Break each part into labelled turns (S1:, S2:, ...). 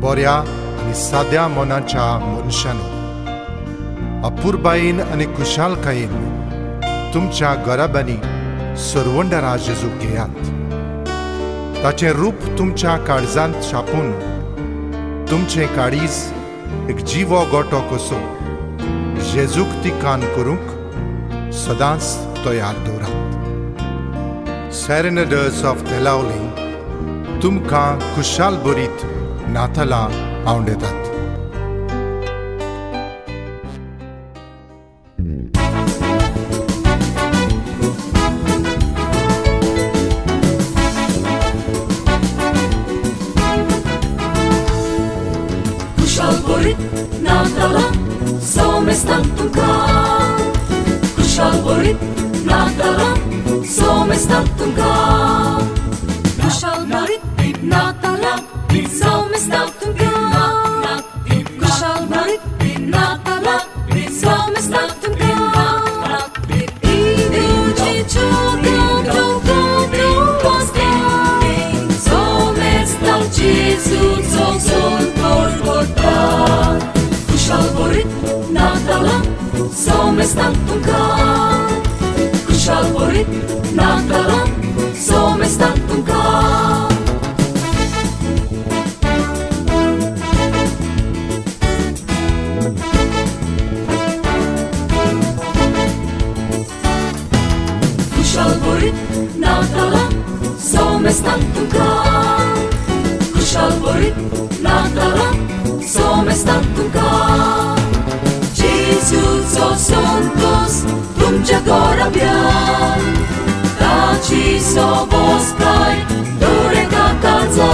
S1: बऱ्या आनी साद्या मनाच्या मनशांनो, अपुरबायेन आनी खुशालकायेन तुमच्या गराबांनी सरवंडरा जेजू घेयात. ताचें रूप तुमच्या काळजांत छापून तुमचें काळीज एक जिवो गोटो कसो जेजूक तिकान करूंक सदांच तयार दवरात. सेरेनडर्स ऑफ तेलावली तुमकां खुशाल बरीत नातालां आवडेतात.
S2: Kushal borit natala somestan tunkar. Kushal borit natala somestan tunkar. Kushal borit natala somestan tunkar. Kushal borit natala somestan tunkar. Iduci ciudo poste somestan Jesus son portar. Kushal borit natala somestan tunkar. Kushal borit natala somestan tunkar. Kushal borit natala somestan tunkar. Kushal borit natala somestan tunkar. Jesus o santos tuमच्या गोराब्यान ताची सोबोस्काय दोरेका काळजा.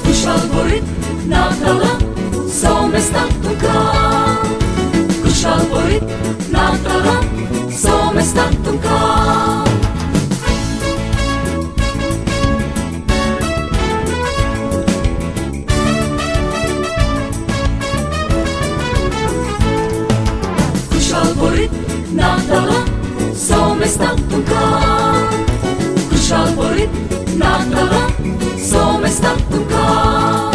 S2: Kushal borit natala somestan tunkar. Kushal borit natala somestan tunkar. Kushal borit natala somestan tunkar. Kushal borit natala somestan tunkar.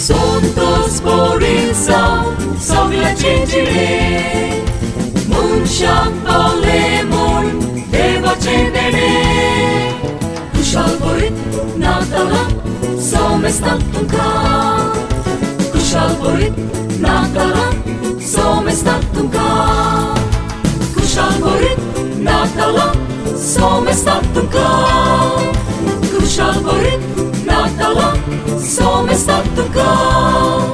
S2: Santos borinsa sovia cengire munșan palemon deva cendene. Kushal borit natala somestan tunkar. Kushal borit natala somestan tunkar. Kushal borit natala somestan tunkar. Kushal borit natala somestan tunkar.